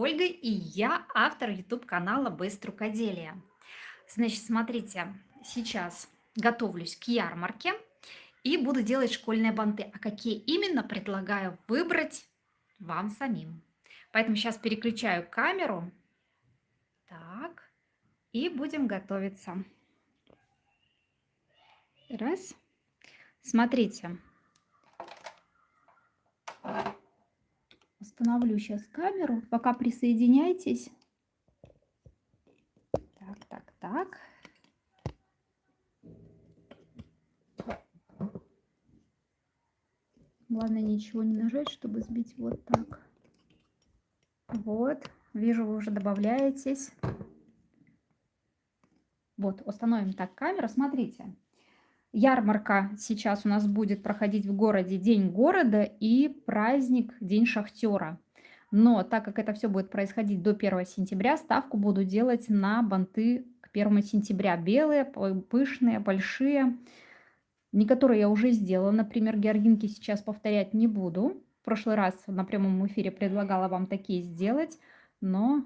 Ольга, и я автор YouTube-канала «Быстро рукоделия». Значит, смотрите, сейчас готовлюсь к ярмарке и буду делать школьные банты. А какие именно, предлагаю выбрать вам самим. Поэтому сейчас переключаю камеру. Так, и будем готовиться. Раз. Смотрите. Установлю сейчас камеру, пока присоединяйтесь. Так. Главное ничего не нажать, чтобы сбить вот так. Вот, вижу, вы уже добавляетесь. Вот, установим так камеру. Смотрите, ярмарка сейчас у нас будет проходить в городе День города и праздник День шахтера. Но так как это все будет происходить до 1 сентября, ставку буду делать на банты к 1 сентября. Белые, пышные, большие. Некоторые я уже сделала. Например, георгинки сейчас повторять не буду. В прошлый раз на прямом эфире предлагала вам такие сделать, но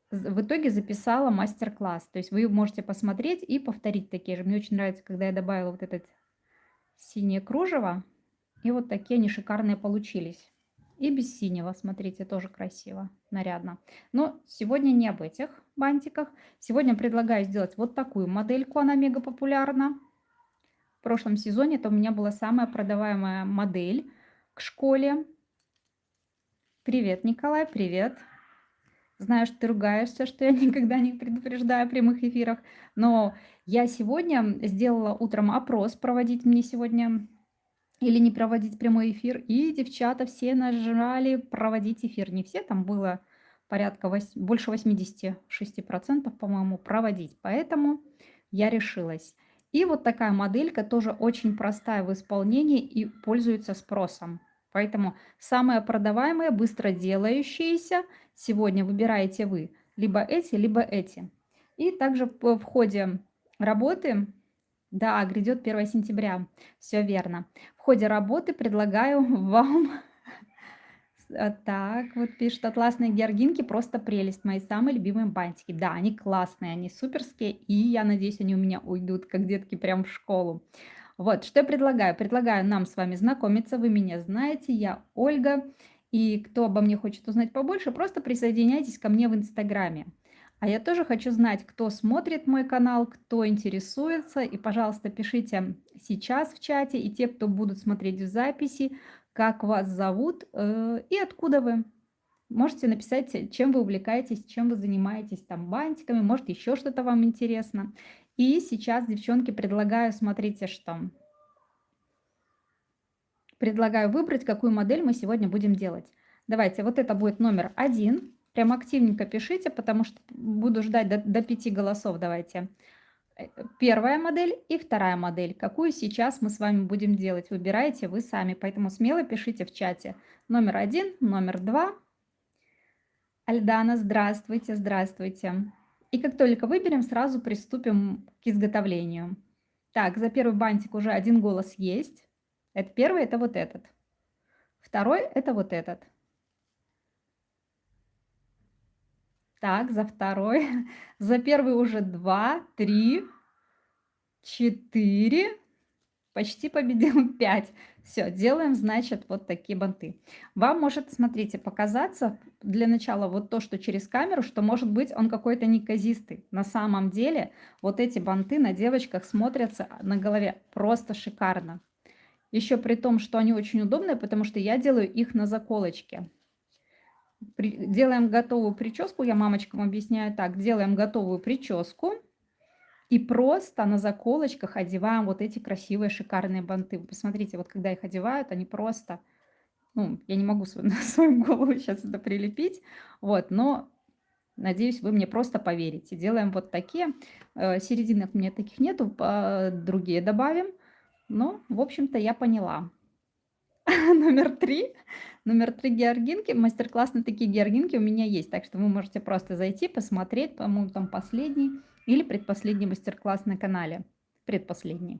в итоге записала мастер-класс. То есть вы можете посмотреть и повторить такие же. Мне очень нравится, когда я добавила вот это синее кружево. И вот такие они шикарные получились. И без синего, смотрите, тоже красиво, нарядно. Но сегодня не об этих бантиках. Сегодня предлагаю сделать вот такую модельку, она мега популярна. В прошлом сезоне это у меня была самая продаваемая модель к школе. Привет, Николай, привет. Знаю, что ты ругаешься, что я никогда не предупреждаю о прямых эфирах, но я сегодня сделала утром опрос, проводить мне сегодня или не проводить прямой эфир, и девчата все нажали проводить эфир. Не все, там было порядка больше 86%, по-моему, проводить. Поэтому я решилась. И вот такая моделька тоже очень простая в исполнении и пользуется спросом. Поэтому самые продаваемые, быстро делающиеся сегодня выбираете вы. Либо эти, либо эти. И также в ходе работы, да, грядет 1 сентября, все верно. В ходе работы предлагаю вам так, вот пишет: «Атласные георгинки просто прелесть, мои самые любимые бантики». Да, они классные, они суперские, и я надеюсь, они у меня уйдут, как детки, прям в школу. Вот, что я предлагаю? Предлагаю нам с вами знакомиться, вы меня знаете, я Ольга, и кто обо мне хочет узнать побольше, просто присоединяйтесь ко мне в Инстаграме. А я тоже хочу знать, кто смотрит мой канал, кто интересуется, и, пожалуйста, пишите сейчас в чате, и те, кто будут смотреть в записи, как вас зовут и откуда вы. Можете написать, чем вы увлекаетесь, чем вы занимаетесь, там, бантиками, может, еще что-то вам интересно. И сейчас, девчонки, предлагаю, смотрите, что. Предлагаю выбрать, какую модель мы сегодня будем делать. Давайте, вот это будет номер 1. Прям активненько пишите, потому что буду ждать до 5 голосов. Давайте. Первая модель и вторая модель. Какую сейчас мы с вами будем делать? Выбираете вы сами, поэтому смело пишите в чате. Номер 1, номер 2. Альдана, здравствуйте, здравствуйте. И как только выберем, сразу приступим к изготовлению. Так, за первый бантик уже один голос есть. Это первый, это вот этот. Второй, это вот этот. Так, за второй. За первый уже 2, 3, 4. Почти победил 5. Все, делаем, значит, вот такие банты. Вам может, смотрите, показаться для начала вот то, что через камеру, что может быть он какой-то неказистый. На самом деле вот эти банты на девочках смотрятся на голове просто шикарно. Еще при том, что они очень удобные, потому что я делаю их на заколочке. Делаем готовую прическу, я мамочкам объясняю так, делаем готовую прическу. И просто на заколочках одеваем вот эти красивые шикарные банты. Вы посмотрите, вот когда их одевают, они просто, ну, я не могу на свою голову сейчас это прилепить, вот, но надеюсь, вы мне просто поверите. Делаем вот такие. Серединок у меня таких нету, другие добавим. Но, в общем-то, я поняла. Номер 3. Номер 3 георгинки. Мастер-класс на такие георгинки у меня есть. Так что вы можете просто зайти, посмотреть. По-моему, там последний или предпоследний мастер-класс на канале. Предпоследний.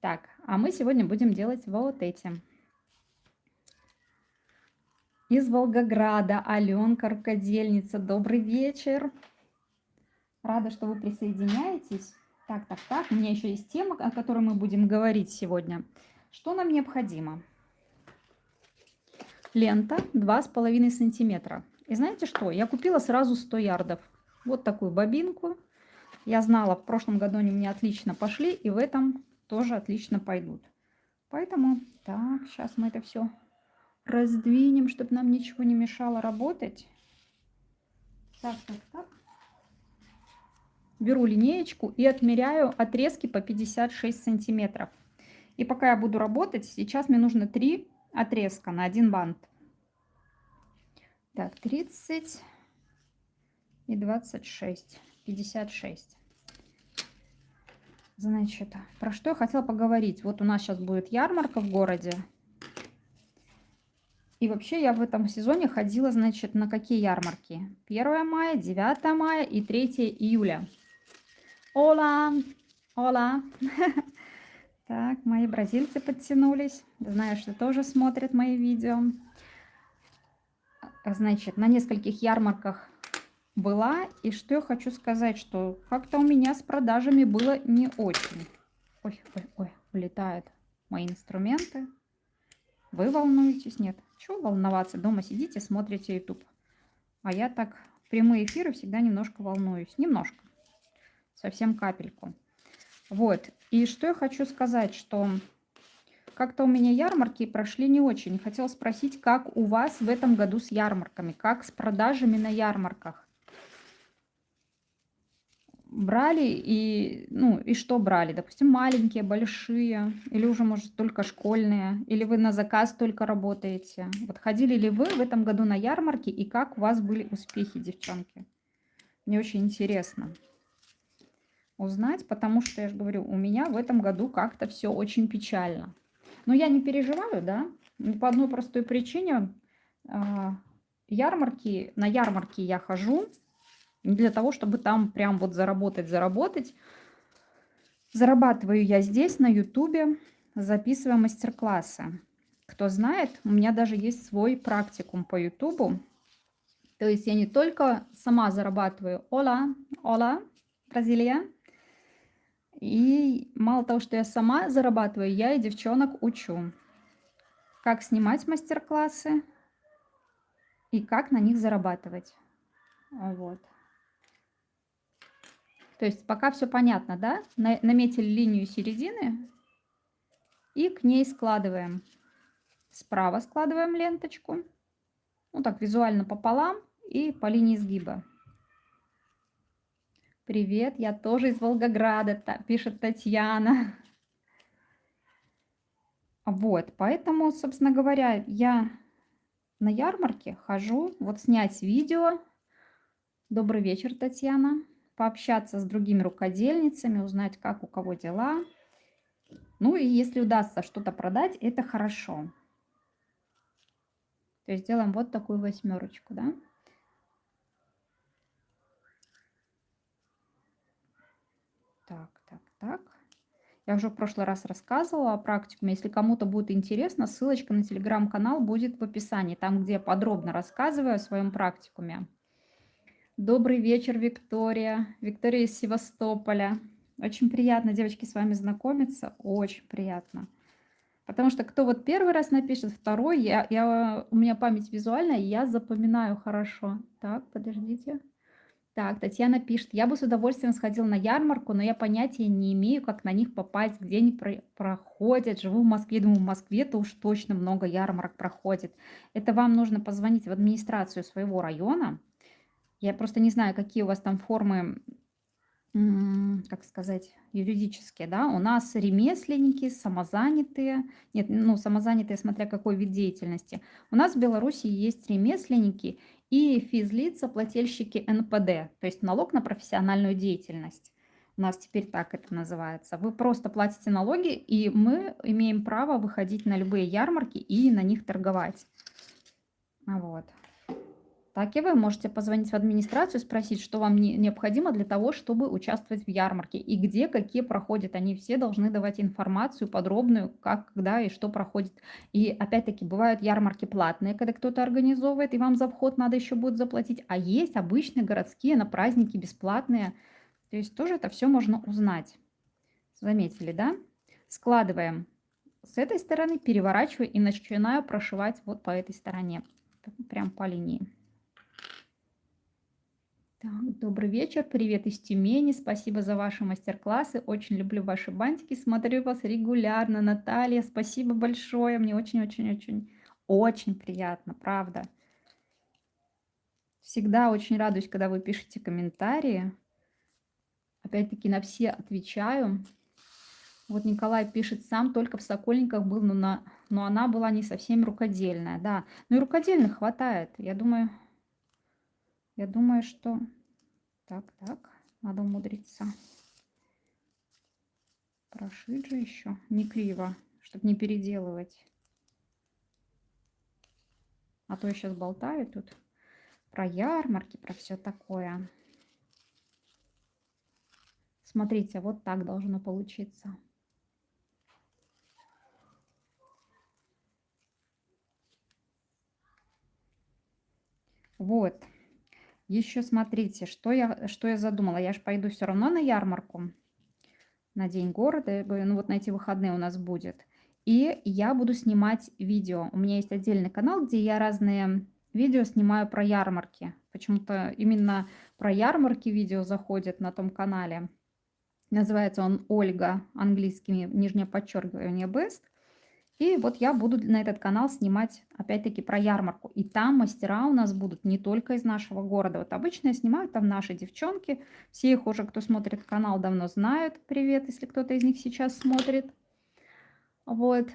Так, а мы сегодня будем делать вот эти. Из Волгограда Аленка, рукодельница. Добрый вечер. Рада, что вы присоединяетесь. Так, так, так. У меня еще есть тема, о которой мы будем говорить сегодня. Что нам необходимо? Лента 2,5 сантиметра. И знаете что? Я купила сразу 100 ярдов. Вот такую бобинку. Я знала, в прошлом году они у меня отлично пошли, и в этом тоже отлично пойдут. Поэтому, так, сейчас мы это все раздвинем, чтобы нам ничего не мешало работать. Так, так, так. Беру линеечку и отмеряю отрезки по 56 сантиметров. И пока я буду работать, сейчас мне нужно 3 отрезка на один бант. Так, 30 и 26, 56. Значит, про что я хотела поговорить. Вот у нас сейчас будет ярмарка в городе. И вообще я в этом сезоне ходила, значит, на какие ярмарки? 1 мая, 9 мая и 3 июля. Ола! Ола! Так, мои бразильцы подтянулись. Знаю, что тоже смотрят мои видео. Значит, на нескольких ярмарках была. И что я хочу сказать, что как-то у меня с продажами было не очень. Ой, ой, ой, улетают мои инструменты. Вы волнуетесь? Нет. Чего волноваться? Дома сидите, смотрите YouTube. А я так в прямые эфиры всегда немножко волнуюсь. Немножко. Совсем капельку. Вот. И что я хочу сказать, что как-то у меня ярмарки прошли не очень. Хотела спросить, как у вас в этом году с ярмарками? Как с продажами на ярмарках? Брали и что брали? Допустим, маленькие, большие, или уже, может, только школьные, или вы на заказ только работаете? Вот ходили ли вы в этом году на ярмарки, и как у вас были успехи, девчонки? Мне очень интересно узнать, потому что, я же говорю, у меня в этом году как-то все очень печально. Но я не переживаю, да, по одной простой причине. На ярмарки я хожу не для того, чтобы там прям вот заработать. Зарабатываю я здесь, на Ютубе, записывая мастер-классы. Кто знает, у меня даже есть свой практикум по Ютубу. То есть я не только сама зарабатываю. Ола, Бразилия. И мало того, что я сама зарабатываю, я и девчонок учу, как снимать мастер-классы и как на них зарабатывать. Вот. То есть пока все понятно, да? Наметили линию середины и к ней складываем. Справа складываем ленточку. Ну так, визуально пополам и по линии сгиба. Привет, я тоже из Волгограда, пишет Татьяна. Вот, поэтому, собственно говоря, я на ярмарке хожу, вот снять видео. Добрый вечер, Татьяна. Пообщаться с другими рукодельницами, узнать, как у кого дела. Ну и если удастся что-то продать, это хорошо. То есть делаем вот такую 8, да? Так, так, так. Я уже в прошлый раз рассказывала о практикуме. Если кому-то будет интересно, ссылочка на телеграм-канал будет в описании, там, где я подробно рассказываю о своем практикуме. Добрый вечер, Виктория. Виктория из Севастополя. Очень приятно, девочки, с вами знакомиться. Очень приятно. Потому что кто вот первый раз напишет, второй, у меня память визуальная, я запоминаю хорошо. Так, подождите. Так, Татьяна пишет, я бы с удовольствием сходила на ярмарку, но я понятия не имею, как на них попасть, где они проходят. Живу в Москве, думаю, в Москве-то уж точно много ярмарок проходит. Это вам нужно позвонить в администрацию своего района. Я просто не знаю, какие у вас там формы, как сказать, юридические, да? У нас ремесленники, самозанятые. Нет, ну, самозанятые, смотря какой вид деятельности. У нас в Беларуси есть ремесленники и физлица, плательщики НПД, то есть налог на профессиональную деятельность. У нас теперь так это называется. Вы просто платите налоги, и мы имеем право выходить на любые ярмарки и на них торговать. Вот. Так и вы можете позвонить в администрацию, спросить, что вам необходимо для того, чтобы участвовать в ярмарке и где какие проходят. Они все должны давать информацию подробную, как, когда и что проходит. И опять-таки бывают ярмарки платные, когда кто-то организовывает, и вам за вход надо еще будет заплатить. А есть обычные городские на праздники бесплатные. То есть тоже это все можно узнать. Заметили, да? Складываем с этой стороны, переворачиваю и начинаю прошивать вот по этой стороне. Прям по линии. Так, добрый вечер, привет из Тюмени, спасибо за ваши мастер-классы, очень люблю ваши бантики, смотрю вас регулярно, Наталья, спасибо большое, мне очень приятно, правда. Всегда очень радуюсь, когда вы пишете комментарии, опять-таки на все отвечаю. Вот Николай пишет, сам только в Сокольниках был, но она была не совсем рукодельная, да, ну и рукодельных хватает, я думаю, что... Так, надо умудриться. Прошить же еще, не криво, чтобы не переделывать. А то я сейчас болтаю тут про ярмарки, про все такое. Смотрите, вот так должно получиться. Вот. Еще смотрите, что я задумала. Я же пойду все равно на ярмарку, на День города. Я говорю, ну вот на эти выходные у нас будет. И я буду снимать видео. У меня есть отдельный канал, где я разные видео снимаю про ярмарки. Почему-то именно про ярмарки видео заходят на том канале. Называется он Ольга, английскими, нижнее подчеркивание, Best. И вот я буду на этот канал снимать, опять-таки, про ярмарку. И там мастера у нас будут не только из нашего города. Вот обычно я снимаю там наши девчонки. Все их уже, кто смотрит канал, давно знают. Привет, если кто-то из них сейчас смотрит. Вот.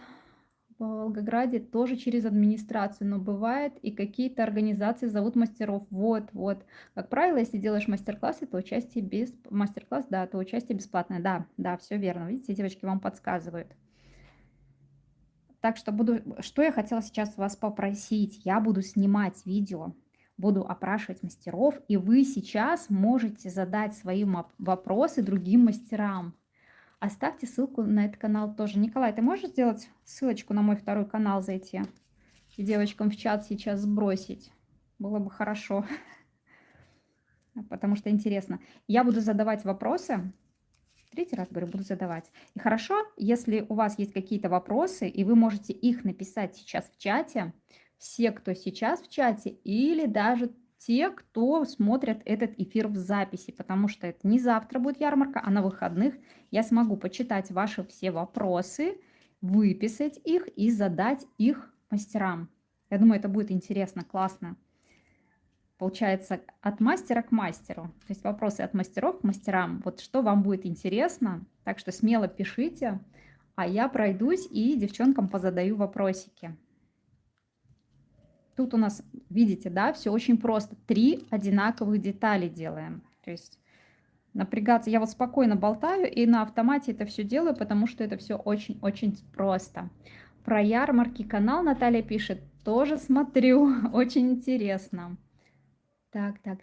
В Волгограде тоже через администрацию, но бывает и какие-то организации зовут мастеров. Вот. Как правило, если делаешь мастер-класс, то участие без... Мастер-класс, да, то участие бесплатное. Да, все верно. Видите, девочки вам подсказывают. Так что что я хотела сейчас вас попросить. Я буду снимать видео, буду опрашивать мастеров, и вы сейчас можете задать свои вопросы другим мастерам. Оставьте ссылку на этот канал тоже. Николай, ты можешь сделать ссылочку на мой второй канал зайти и девочкам в чат сейчас сбросить? Было бы хорошо, потому что интересно. Я буду задавать вопросы. Третий раз, говорю, буду задавать. И хорошо, если у вас есть какие-то вопросы, и вы можете их написать сейчас в чате, все, кто сейчас в чате, или даже те, кто смотрят этот эфир в записи, потому что это не завтра будет ярмарка, а на выходных я смогу почитать ваши все вопросы, выписать их и задать их мастерам. Я думаю, это будет интересно, классно. Получается, от мастера к мастеру. То есть вопросы от мастеров к мастерам. Вот что вам будет интересно. Так что смело пишите, а я пройдусь и девчонкам позадаю вопросики. Тут у нас, видите, да, все очень просто. 3 одинаковых детали делаем. То есть напрягаться. Я вот спокойно болтаю и на автомате это все делаю, потому что это все очень-очень просто. Про ярмарки канал Наталья пишет. Тоже смотрю. Очень интересно.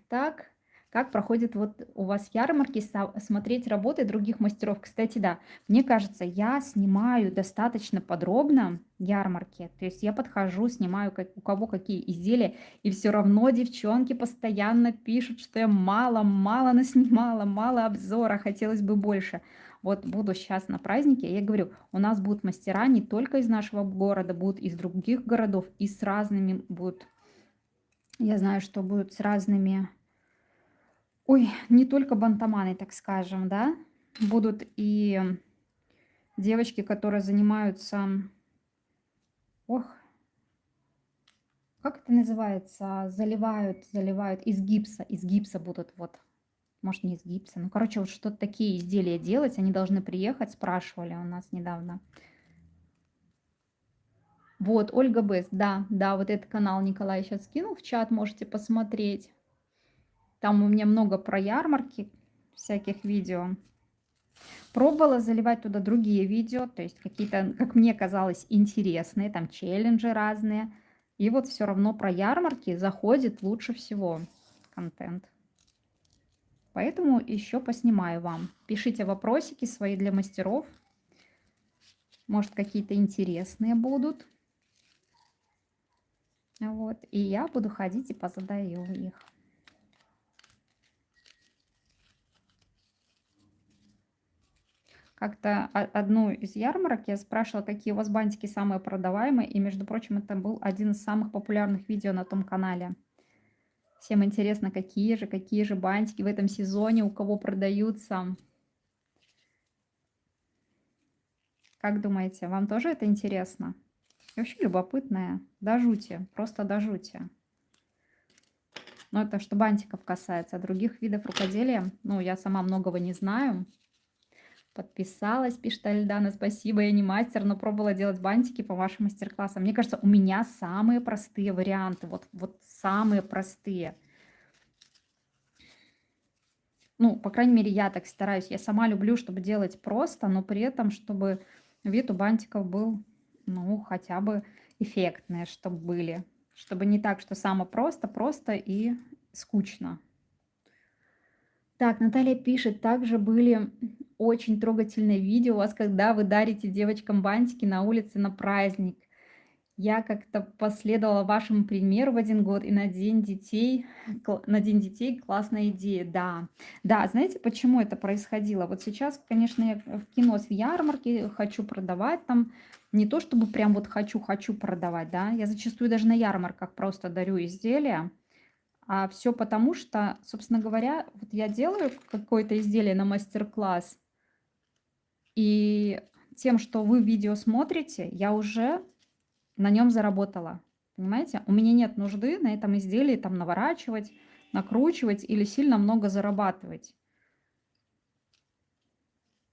Так. Как проходят вот у вас ярмарки, смотреть работы других мастеров? Кстати, да, мне кажется, я снимаю достаточно подробно ярмарки. То есть я подхожу, снимаю, у кого какие изделия, и все равно девчонки постоянно пишут, что я мало наснимала, мало обзора, хотелось бы больше. Вот буду сейчас на празднике, я говорю, у нас будут мастера не только из нашего города, будут из других городов, и с разными будут. Я знаю, что будут с разными... Ой, не только бантаманы, так скажем, да. Будут и девочки, которые занимаются... Ох, как это называется? Заливают из гипса. Из гипса будут вот. Может, не из гипса. Ну, короче, вот что-то такие изделия делать. Они должны приехать, спрашивали у нас недавно. Вот, Ольга Бест, да, вот этот канал Николай сейчас скинул в чат, можете посмотреть. Там у меня много про ярмарки, всяких видео. Пробовала заливать туда другие видео, то есть какие-то, как мне казалось, интересные, там челленджи разные. И вот все равно про ярмарки заходит лучше всего контент. Поэтому еще поснимаю вам. Пишите вопросики свои для мастеров. Может, какие-то интересные будут. Вот. И я буду ходить и позадаю их. Как-то одну из ярмарок я спрашивала, какие у вас бантики самые продаваемые. И, между прочим, это был один из самых популярных видео на том канале. Всем интересно, какие же бантики в этом сезоне у кого продаются. Как думаете, вам тоже это интересно? И вообще любопытное. До жути, просто до жути. Но это что бантиков касается. А других видов рукоделия, ну, я сама многого не знаю. Подписалась, пишет Альдана. Спасибо, я не мастер, но пробовала делать бантики по вашим мастер-классам. Мне кажется, у меня самые простые варианты. Вот самые простые. Ну, по крайней мере, я так стараюсь. Я сама люблю, чтобы делать просто, но при этом, чтобы вид у бантиков был, ну, хотя бы эффектные, чтобы были. Чтобы не так, что самое просто и скучно. Так, Наталья пишет, также были очень трогательные видео у вас, когда вы дарите девочкам бантики на улице на праздник. Я как-то последовала вашему примеру в один год, и на День детей классная идея, да. Да, знаете, почему это происходило? Вот сейчас, конечно, я вкинулась в ярмарки, хочу продавать там, не то чтобы прям вот хочу продавать, да, я зачастую даже на ярмарках просто дарю изделия, а все потому, что, собственно говоря, вот я делаю какое-то изделие на мастер-класс, и тем, что вы видео смотрите, я уже на нем заработала. Понимаете? У меня нет нужды на этом изделии там наворачивать, накручивать или сильно много зарабатывать.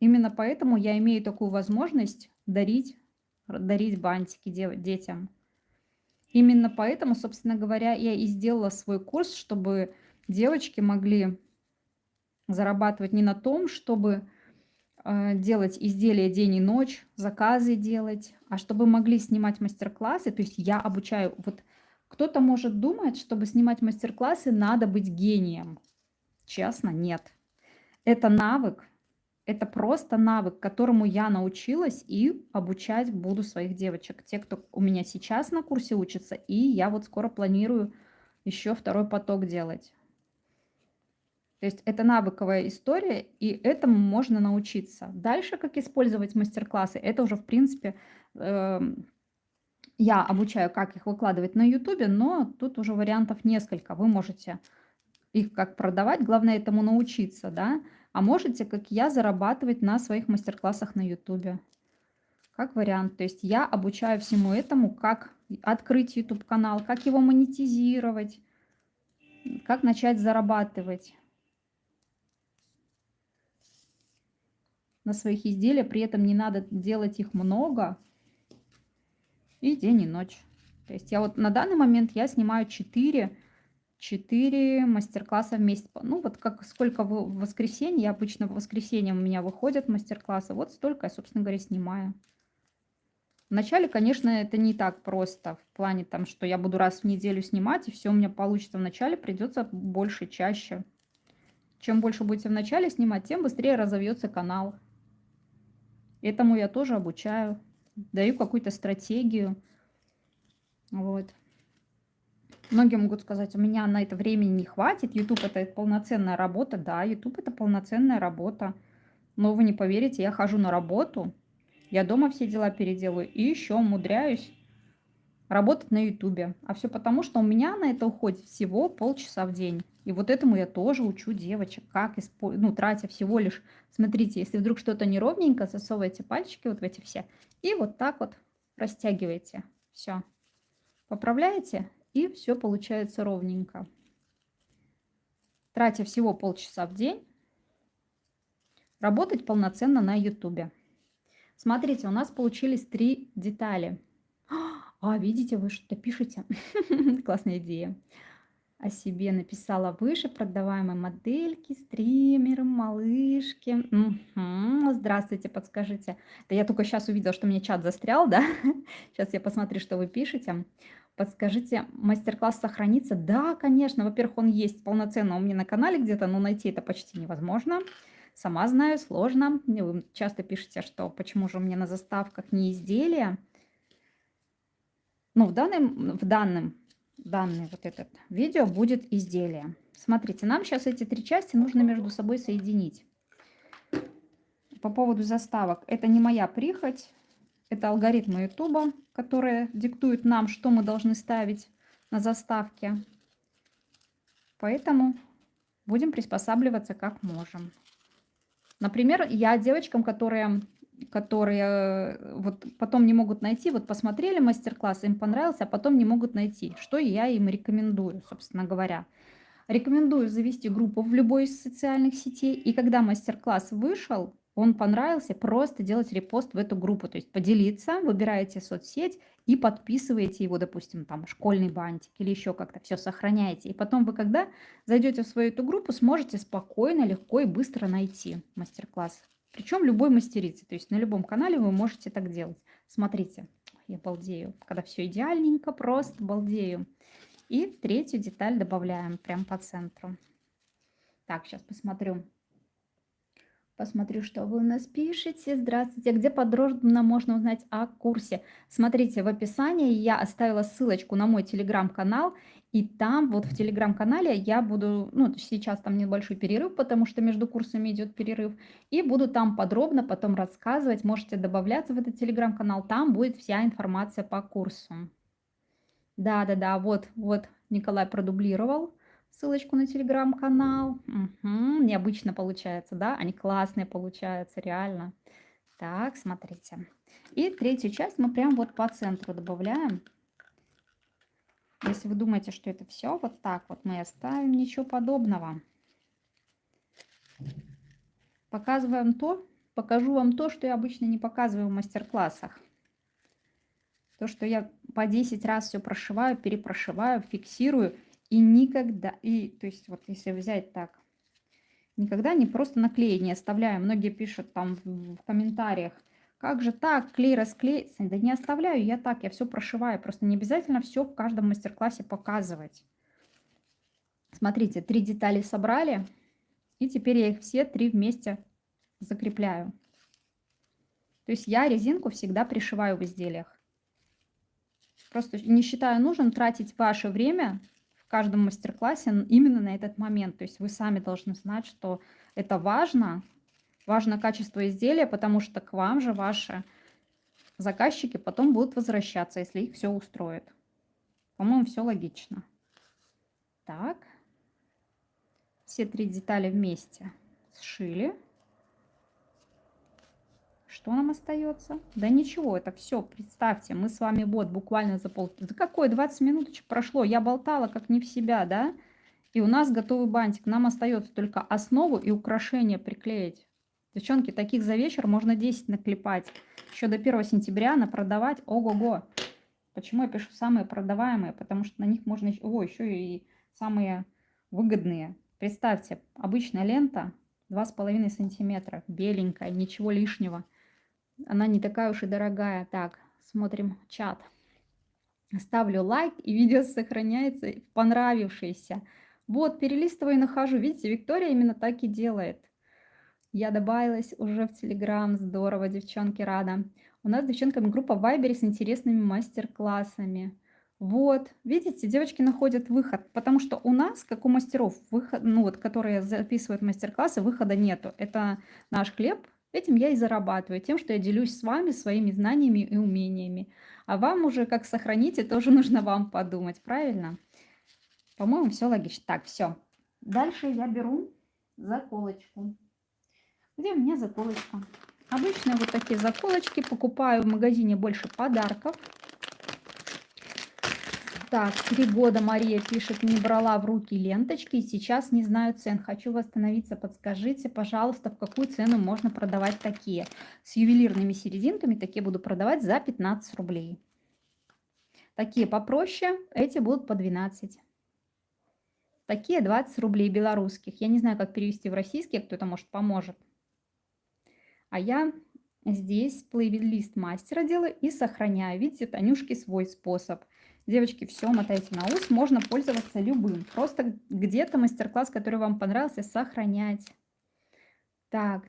Именно поэтому я имею такую возможность дарить бантики детям. Именно поэтому, собственно говоря, я и сделала свой курс, чтобы девочки могли зарабатывать не на том, чтобы делать изделия день и ночь, заказы делать, а чтобы могли снимать мастер-классы. То есть я обучаю. Вот кто-то может думать, чтобы снимать мастер-классы, надо быть гением. Честно, нет. Это навык, это просто навык, которому я научилась и обучать буду своих девочек. Те, кто у меня сейчас на курсе учится, и я вот скоро планирую еще второй поток делать. То есть это навыковая история, и этому можно научиться. Дальше, как использовать мастер-классы, это уже, в принципе, я обучаю, как их выкладывать на YouTube, но тут уже вариантов несколько. Вы можете их как продавать, главное этому научиться, да, а можете, как я, зарабатывать на своих мастер-классах на YouTube. Как вариант. То есть я обучаю всему этому, как открыть YouTube-канал, как его монетизировать, как начать зарабатывать на своих изделиях, при этом не надо делать их много и день и ночь. То есть я вот на данный момент я снимаю 4 мастер-класса в месяц. Ну вот как сколько в воскресенье, обычно в воскресенье у меня выходят мастер-классы, вот столько я, собственно говоря, снимаю. Вначале, конечно, это не так просто, в плане там, что я буду раз в неделю снимать, и все у меня получится. Вначале придется больше, чаще. Чем больше будете в начале снимать, тем быстрее разовьется канал. Этому я тоже обучаю, даю какую-то стратегию. Вот. Многие могут сказать, у меня на это времени не хватит, YouTube это полноценная работа. Да, YouTube это полноценная работа. Но вы не поверите, я хожу на работу, я дома все дела переделаю и еще умудряюсь работать на YouTube. А все потому, что у меня на это уходит всего полчаса в день. И вот этому я тоже учу девочек, как ну, тратя всего лишь, смотрите, если вдруг что-то неровненько, засовывайте пальчики вот в эти все и вот так вот растягиваете. Все. Поправляете, и все получается ровненько. Тратя всего полчаса в день, работать полноценно на YouTube. Смотрите, у нас получились 3 детали. А, видите, вы что-то пишете. Классная идея. О себе написала выше. Продаваемые модельки, стримеры, малышки. Мгм. Здравствуйте, подскажите. Да я только сейчас увидела, что у меня чат застрял, да? Сейчас я посмотрю, что вы пишете. Подскажите, мастер-класс сохранится? Да, конечно. Во-первых, он есть полноценно у меня на канале где-то, но найти это почти невозможно. Сама знаю, сложно. Вы часто пишете, что почему же у меня на заставках не изделия. Ну, в данный вот этот видео будет изделие. Смотрите, нам сейчас эти три части нужно между собой соединить. По поводу заставок. Это не моя прихоть. Это алгоритмы Ютуба, которые диктуют нам, что мы должны ставить на заставке. Поэтому будем приспосабливаться как можем. Например, я девочкам, которые вот потом не могут найти, вот посмотрели мастер-класс, им понравился, а потом не могут найти, что я им рекомендую, собственно говоря. Рекомендую завести группу в любой из социальных сетей, и когда мастер-класс вышел, он понравился, просто делать репост в эту группу, то есть поделиться, выбираете соцсеть и подписываете его, допустим, там школьный бантик или еще как-то все сохраняете. И потом вы, когда зайдете в свою эту группу, сможете спокойно, легко и быстро найти мастер-класс. Причем любой мастерицы, то есть на любом канале вы можете так делать. Смотрите, я балдею, когда все идеальненько, просто балдею. И третью деталь добавляем прямо по центру. Так, сейчас посмотрю. Посмотрю, что вы у нас пишете. Здравствуйте. Где подробно можно узнать о курсе? Смотрите, в описании я оставила ссылочку на мой телеграм-канал. И там, вот в телеграм-канале я буду, ну, сейчас там небольшой перерыв, потому что между курсами идет перерыв. И буду там подробно потом рассказывать. Можете добавляться в этот телеграм-канал. Там будет вся информация по курсу. Да-да-да, вот Николай продублировал ссылочку на телеграм-канал. Мгм. Необычно получается, да? Они классные получаются, реально. Так, смотрите. И третью часть мы прям вот по центру добавляем. Если вы думаете, что это все вот так вот мы оставим, ничего подобного. Покажу вам то, что я обычно не показываю в мастер-классах. То, что я по 10 раз все прошиваю, перепрошиваю, фиксирую. И никогда, то есть вот если взять так, никогда не просто наклеить не оставляю. Многие пишут там в комментариях, как же так, клей расклеится. Да не оставляю я так, я все прошиваю. Просто не обязательно все в каждом мастер-классе показывать. Смотрите, 3 детали собрали, и теперь я их все 3 вместе закрепляю. То есть я резинку всегда пришиваю в изделиях. Просто не считаю нужным тратить ваше время в каждом мастер-классе именно на этот момент. То есть вы сами должны знать, что это важно. Важно качество изделия, потому что к вам же ваши заказчики потом будут возвращаться, если их все устроит. По-моему, все логично. Так. Все 3 детали вместе сшили. Что нам остается? Да ничего, это все, представьте, мы с вами вот буквально Да какой, 20 минуточек прошло, я болтала как не в себя, да? И у нас готовый бантик. Нам остается только основу и украшения приклеить. Девчонки, таких за вечер можно 10 наклепать. Еще до 1 сентября продавать. Ого-го. Почему я пишу самые продаваемые? Потому что на них можно еще и самые выгодные. Представьте, обычная лента 2,5 сантиметра, беленькая, ничего лишнего. Она не такая уж и дорогая. Так, смотрим чат. Ставлю лайк, и видео сохраняется понравившееся. Вот, перелистываю и нахожу. Видите, Виктория именно так и делает. Я добавилась уже в Телеграм. Здорово, девчонки, рада. У нас с девчонками группа в Вайбере с интересными мастер-классами. Вот, видите, девочки находят выход, потому что у нас, как у мастеров, выход, ну вот, которые записывают мастер-классы, выхода нету. Это наш хлеб. Этим я и зарабатываю, тем, что я делюсь с вами своими знаниями и умениями. А вам уже как сохранить, и тоже нужно вам подумать, правильно? По-моему, все логично. Так, все. Дальше я беру заколочку. Где у меня заколочка? Обычно вот такие заколочки покупаю в магазине больше подарков. Так, 3 года Мария пишет, не брала в руки ленточки и сейчас не знаю цен. Хочу восстановиться, подскажите, пожалуйста, в какую цену можно продавать такие. С ювелирными серединками такие буду продавать за 15 рублей. Такие попроще, эти будут по 12. Такие 20 рублей белорусских. Я не знаю, как перевести в российские, кто-то, может, поможет. А я здесь плейлист мастера делаю и сохраняю. Видите, Танюшки свой способ. Девочки, все, мотайте на ус. Можно пользоваться любым. Просто где-то мастер-класс, который вам понравился, сохранять. Так,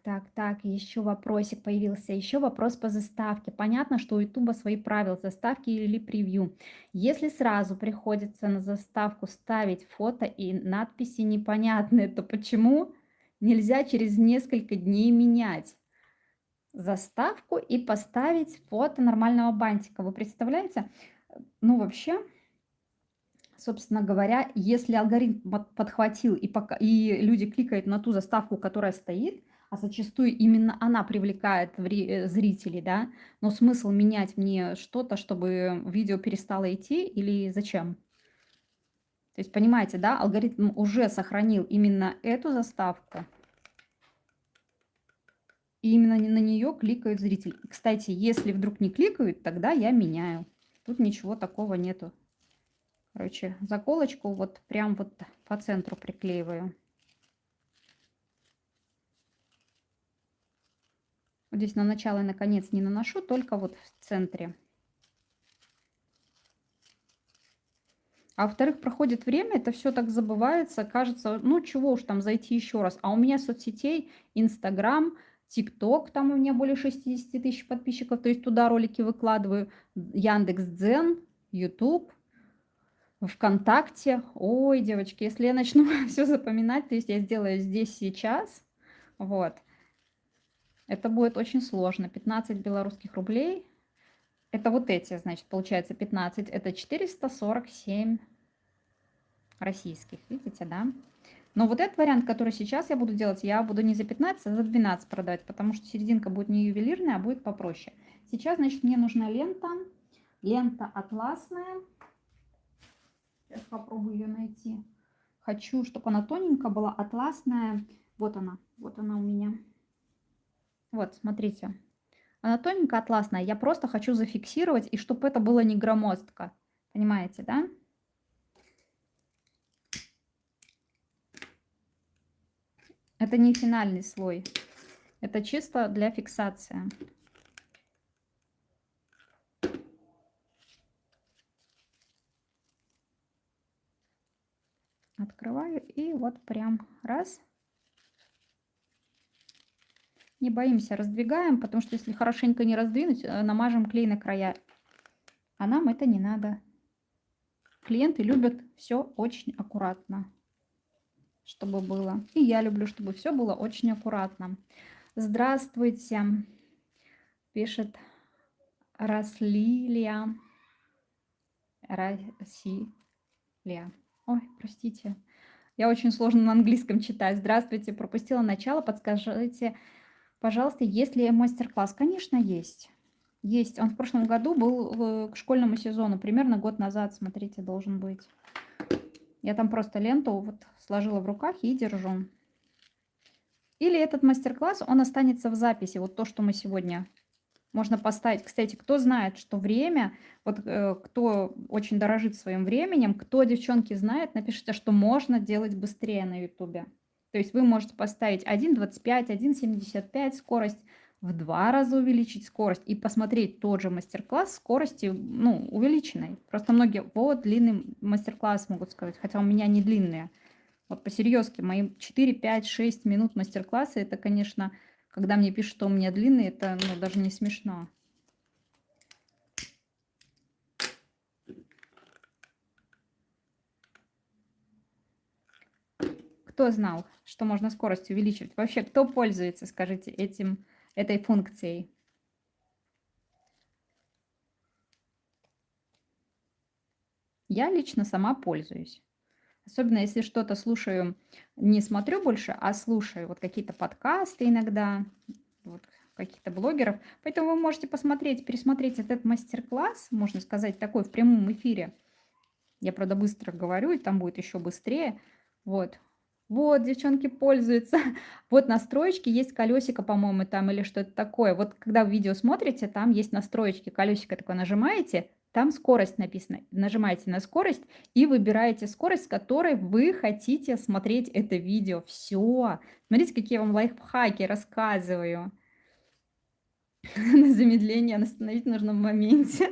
еще вопросик появился. Еще вопрос по заставке. Понятно, что у Ютуба свои правила заставки или превью. Если сразу приходится на заставку ставить фото и надписи непонятные, то почему нельзя через несколько дней менять заставку и поставить фото нормального бантика? Вы представляете? Ну, вообще, собственно говоря, если алгоритм подхватил и люди кликают на ту заставку, которая стоит, а зачастую именно она привлекает зрителей, да, но смысл менять мне что-то, чтобы видео перестало идти или зачем? То есть, понимаете, да, алгоритм уже сохранил именно эту заставку, и именно на нее кликают зрители. Кстати, если вдруг не кликают, тогда я меняю. Тут ничего такого нету. Короче, заколочку вот прям вот по центру приклеиваю. Вот здесь на начало и на конец не наношу, только вот в центре. А во-вторых, проходит время, это все так забывается, кажется, ну чего уж там зайти еще раз. А у меня соцсетей, Инстаграм, ТикТок, там у меня более 60 тысяч подписчиков, то есть туда ролики выкладываю, Яндекс.Дзен, Ютуб, ВКонтакте. Ой, девочки, если я начну все запоминать, то есть я сделаю здесь сейчас, вот, это будет очень сложно. 15 белорусских рублей. Это вот эти, значит, получается 15. Это 447 российских, видите, да? Но вот этот вариант, который сейчас я буду делать, я буду не за 15, а за 12 продавать, потому что серединка будет не ювелирная, а будет попроще. Сейчас, значит, мне нужна лента. Лента атласная. Сейчас попробую ее найти. Хочу, чтобы она тоненькая была, атласная. Вот она у меня. Вот, смотрите. Она тоненькая, атласная. Я просто хочу зафиксировать, и чтобы это было не громоздко. Понимаете, да? Это не финальный слой. Это чисто для фиксации. Открываю и вот прям раз. Не боимся, раздвигаем, потому что если хорошенько не раздвинуть, намажем клей на края. А нам это не надо. Клиенты любят все очень аккуратно, чтобы было. И я люблю, чтобы все было очень аккуратно. Здравствуйте, пишет Раслилия. Расилия. Ой, простите. Я очень сложно на английском читаю. Здравствуйте, пропустила начало. Подскажите, пожалуйста, есть ли мастер-класс? Конечно, есть. Есть. Он в прошлом году был к школьному сезону. Примерно год назад, смотрите, должен быть. Я там просто ленту вот сложила в руках и держу. Или этот мастер-класс, он останется в записи. Вот то, что мы сегодня можно поставить. Кстати, кто знает, что время, вот кто очень дорожит своим временем, кто, девчонки, знает, напишите, что можно делать быстрее на ютубе. То есть вы можете поставить 1.25, 1.75 скорость, в 2 раза увеличить скорость и посмотреть тот же мастер-класс скорости, ну, увеличенной. Просто многие, вот, длинный мастер-класс могут сказать, хотя у меня не длинные. Вот по-серьезки, мои 4, 5, 6 минут мастер-класса, это, конечно, когда мне пишут, что у меня длинный, это, ну, даже не смешно. Кто знал, что можно скорость увеличивать? Вообще, кто пользуется, скажите, этой функцией? Я лично сама пользуюсь. Особенно если что-то слушаю, не смотрю больше, а слушаю вот какие-то подкасты иногда, вот каких-то блогеров. Поэтому вы можете посмотреть, пересмотреть этот мастер-класс, можно сказать, такой в прямом эфире. Я, правда, быстро говорю, и там будет еще быстрее. Вот. Вот, девчонки пользуются. Вот настроечки, есть колесико, по-моему, там или что-то такое. Вот когда вы видео смотрите, там есть настроечки, колесико такое нажимаете, там скорость написана. Нажимаете на скорость и выбираете скорость, с которой вы хотите смотреть это видео. Все. Смотрите, какие я вам лайфхаки рассказываю. На замедление остановить нужно в моменте.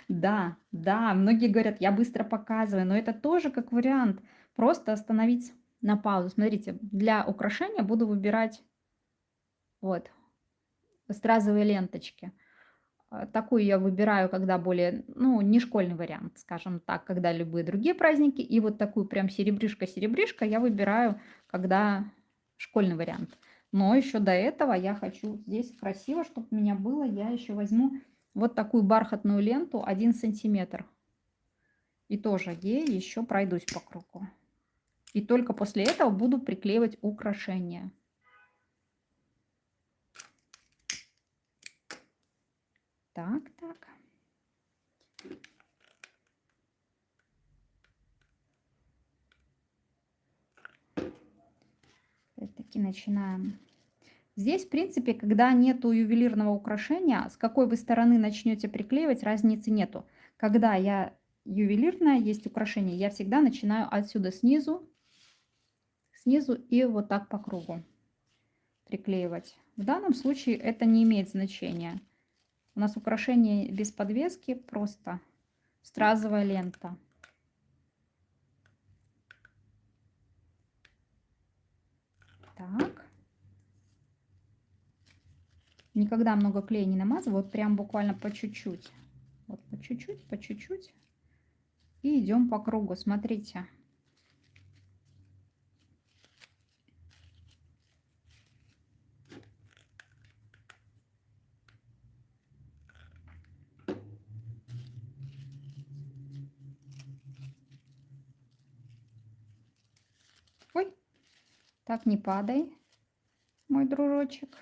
Да, да, многие говорят, я быстро показываю, но это тоже как вариант. Просто остановить на паузу. Смотрите, для украшения буду выбирать вот стразовые ленточки. Такую я выбираю, когда более, ну, не школьный вариант, скажем так, когда любые другие праздники. И вот такую прям серебришка-серебришка я выбираю, когда школьный вариант. Но еще до этого я хочу здесь красиво, чтобы у меня было, я еще возьму вот такую бархатную ленту 1 сантиметр. И тоже ей еще пройдусь по кругу. И только после этого буду приклеивать украшения. Так, так. Опять-таки начинаем. Здесь, в принципе, когда нету ювелирного украшения, с какой вы стороны начнете приклеивать, разницы нету. Когда я ювелирная, есть украшение, я всегда начинаю отсюда снизу и вот так по кругу приклеивать. В данном случае это не имеет значения. У нас украшение без подвески, просто стразовая лента. Так. Никогда много клея не намазываю, вот прям буквально по чуть-чуть. Вот по чуть-чуть, по чуть-чуть. И идем по кругу, смотрите. Ой, так не падай, мой дружочек.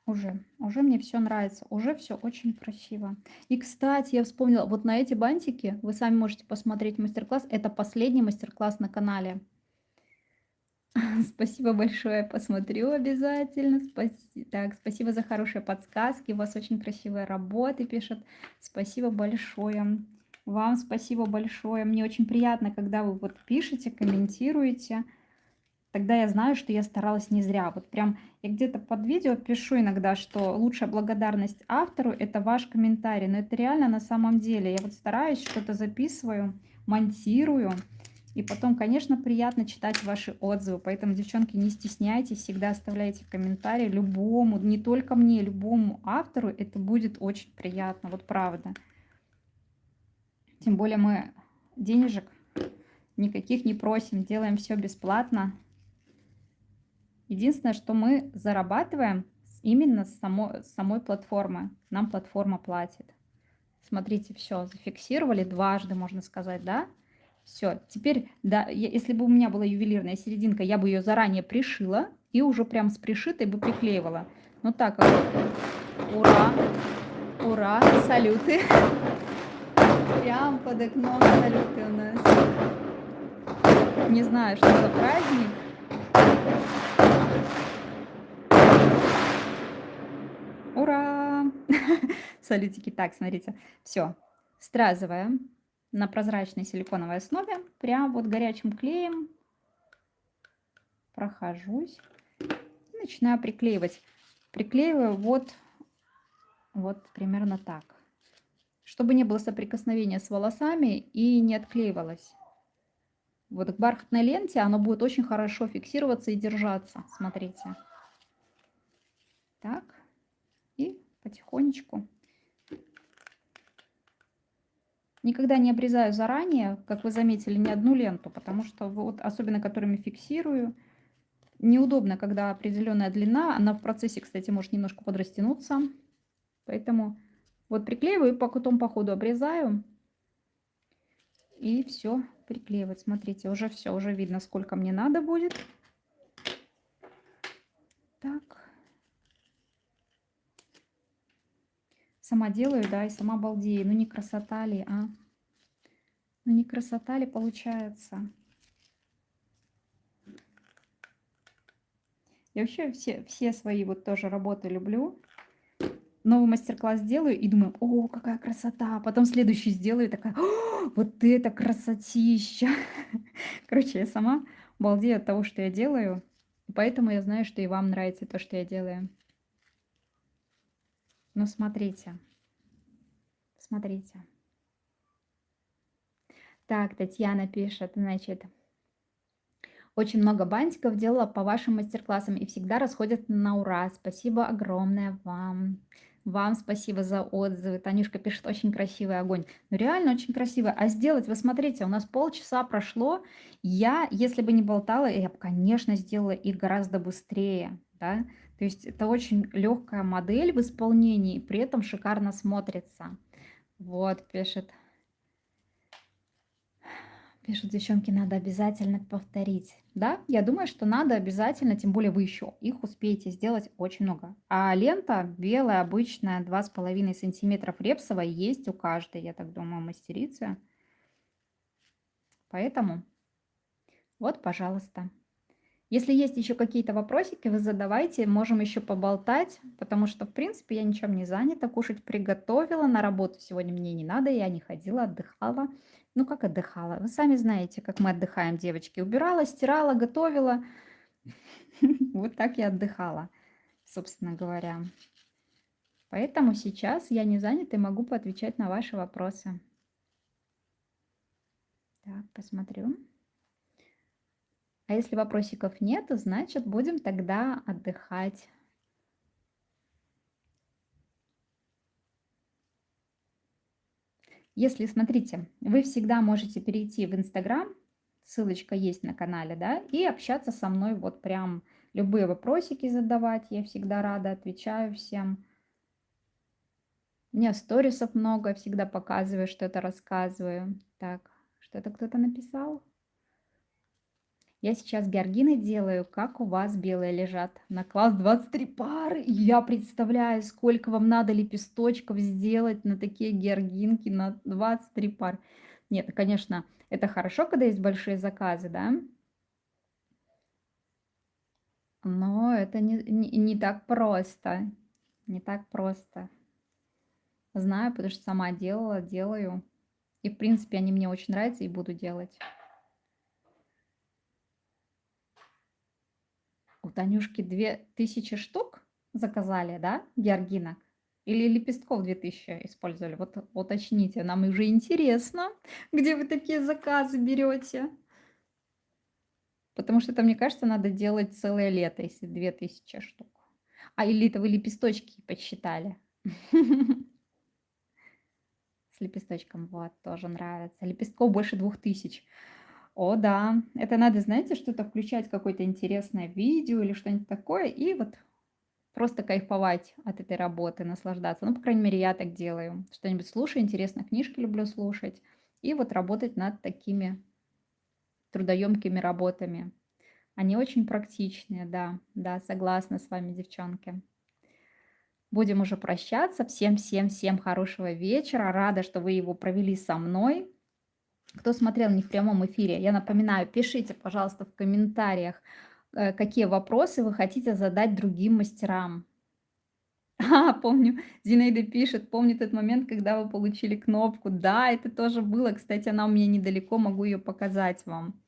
Уже мне все нравится, уже все очень красиво. И, кстати, я вспомнила, вот на эти бантики вы сами можете посмотреть мастер-класс. Это последний мастер-класс на канале. Спасибо большое, посмотрю обязательно. Так, спасибо за хорошие подсказки. У вас очень красивые работы пишут. Спасибо большое. Вам спасибо большое. Мне очень приятно, когда вы вот пишете, комментируете. Тогда я знаю, что я старалась не зря. Вот прям я где-то под видео пишу иногда, что лучшая благодарность автору — это ваш комментарий. Но это реально на самом деле. Я вот стараюсь, что-то записываю, монтирую. И потом, конечно, приятно читать ваши отзывы. Поэтому, девчонки, не стесняйтесь, всегда оставляйте комментарии любому, не только мне, любому автору. Это будет очень приятно, вот правда. Тем более мы денежек никаких не просим, делаем все бесплатно. Единственное, что мы зарабатываем именно с самой платформы. Нам платформа платит. Смотрите, все, зафиксировали дважды, можно сказать, да? Все, теперь, да, если бы у меня была ювелирная серединка, я бы ее заранее пришила и уже прям с пришитой бы приклеивала. Но так как... Ура! Ура! Салюты! Прям под окном салюты у нас. Не знаю, что за праздник. Ура! Салютики. Так, смотрите. Все. Стразовая на прозрачной силиконовой основе. Прям вот горячим клеем прохожусь. И начинаю приклеивать. Приклеиваю вот примерно так. Чтобы не было соприкосновения с волосами и не отклеивалось. Вот к бархатной ленте оно будет очень хорошо фиксироваться и держаться. Смотрите. Так. И потихонечку. Никогда не обрезаю заранее, как вы заметили, ни одну ленту, потому что вот, особенно которыми фиксирую, неудобно, когда определенная длина, она в процессе, кстати, может немножко подрастянуться. Поэтому вот приклеиваю и потом по ходу обрезаю. И все приклеивать. Смотрите, уже все, уже видно, сколько мне надо будет. Так. Сама делаю, да, и сама балдею. Ну не красота ли, а? Ну не красота ли получается? Я вообще все свои вот тоже работы люблю. Новый мастер-класс делаю и думаю, о, какая красота. Потом следующий сделаю и такая, «О, вот это красотища. Короче, я сама балдею от того, что я делаю. Поэтому я знаю, что и вам нравится то, что я делаю. Ну, смотрите, смотрите. Так, Татьяна пишет, значит, очень много бантиков делала по вашим мастер-классам и всегда расходятся на ура. Спасибо огромное вам. Вам спасибо за отзывы. Танюшка пишет, очень красивый огонь. Ну, реально очень красивый. А сделать, вы смотрите, у нас полчаса прошло. Я, если бы не болтала, я бы, конечно, сделала их гораздо быстрее. Да? То есть это очень легкая модель в исполнении, и при этом шикарно смотрится. Вот, пишет. Пишут девчонки, надо обязательно повторить. Да, я думаю, что надо обязательно, тем более вы еще их успеете сделать очень много. А лента белая, обычная, 2,5 сантиметров репсовая есть у каждой, я так думаю, мастерицы. Поэтому вот, пожалуйста. Если есть еще какие-то вопросики, вы задавайте, можем еще поболтать, потому что, в принципе, я ничем не занята, кушать приготовила, на работу сегодня мне не надо, я не ходила, отдыхала. Ну, как отдыхала? Вы сами знаете, как мы отдыхаем, девочки. Убирала, стирала, готовила. Вот так я отдыхала, собственно говоря. Поэтому сейчас я не занята и могу поотвечать на ваши вопросы. Так, посмотрю. А если вопросиков нет, значит, будем тогда отдыхать. Если, смотрите, вы всегда можете перейти в Инстаграм, ссылочка есть на канале, да, и общаться со мной, вот прям любые вопросики задавать, я всегда рада, отвечаю всем. У меня сторисов много, всегда показываю, что-то рассказываю. Так, что-то кто-то написал. Я сейчас георгины делаю, как у вас белые лежат. На класс 23 пары. Я представляю, сколько вам надо лепесточков сделать на такие георгинки на 23 пары. Нет, конечно, это хорошо, когда есть большие заказы, да? Но это не так просто. Не так просто. Знаю, потому что сама делала, делаю. И, в принципе, они мне очень нравятся и буду делать. У Танюшки 2000 штук заказали, да, георгинок? Или лепестков 2000 использовали? Вот уточните, нам уже интересно, где вы такие заказы берете. Потому что это, мне кажется, надо делать целое лето, если 2000 штук. А или это вы лепесточки подсчитали? С лепесточком, вот, тоже нравится. Лепестков больше 2000. О, да, это надо, знаете, что-то включать, какое-то интересное видео или что-нибудь такое, и вот просто кайфовать от этой работы, наслаждаться. Ну, по крайней мере, я так делаю. Что-нибудь слушаю, интересно, книжки люблю слушать. И вот работать над такими трудоемкими работами. Они очень практичные, да, да, согласна с вами, девчонки. Будем уже прощаться. Всем хорошего вечера. Рада, что вы его провели со мной. Кто смотрел не в прямом эфире, я напоминаю, пишите, пожалуйста, в комментариях, какие вопросы вы хотите задать другим мастерам. Помню, Зинаида пишет, помню тот момент, когда вы получили кнопку. Да, это тоже было. Кстати, она у меня недалеко, могу ее показать вам.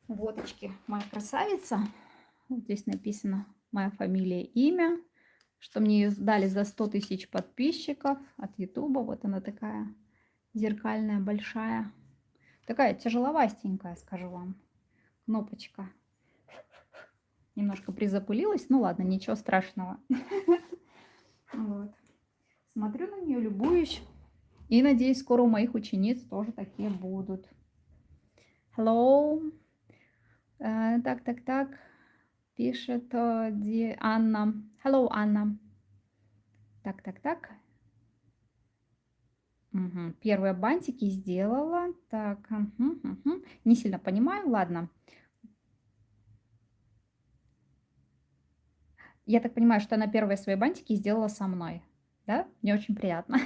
Водочки, моя красавица. Вот здесь написано моя фамилия, имя, что мне ее дали за 100 тысяч подписчиков от Ютуба. Вот она такая зеркальная, большая. Такая тяжеловастенькая, скажу вам, кнопочка. Немножко призапылилась, ну ладно, ничего страшного. Вот. Смотрю на нее, любуюсь. И надеюсь, скоро у моих учениц тоже такие будут. Hello. Так. Пишет Анна. Hello, Анна. Так. Угу. Первые бантики сделала. Так. Угу. Не сильно понимаю, ладно. Я так понимаю, что она первые свои бантики сделала со мной. Да? Мне очень приятно.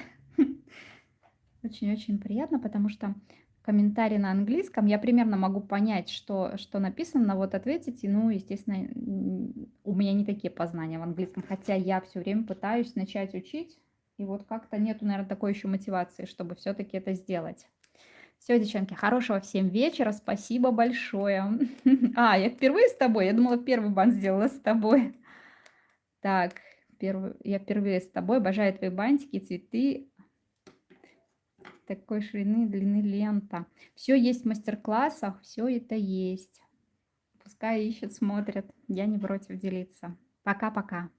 Очень-очень приятно, потому что комментарий на английском, я примерно могу понять, что написано, вот ответить, и, ну, естественно, у меня не такие познания в английском, хотя я все время пытаюсь начать учить, и вот как-то нету, наверное, такой еще мотивации, чтобы все-таки это сделать. Все, девчонки, хорошего всем вечера. Спасибо большое. А, я впервые с тобой? Я думала, первый бан сделала с тобой. Так, я впервые с тобой. Обожаю твои бантики, цветы такой ширины, длины лента. Все есть в мастер-классах, все это есть. Пускай ищут, смотрят. Я не против делиться. Пока-пока.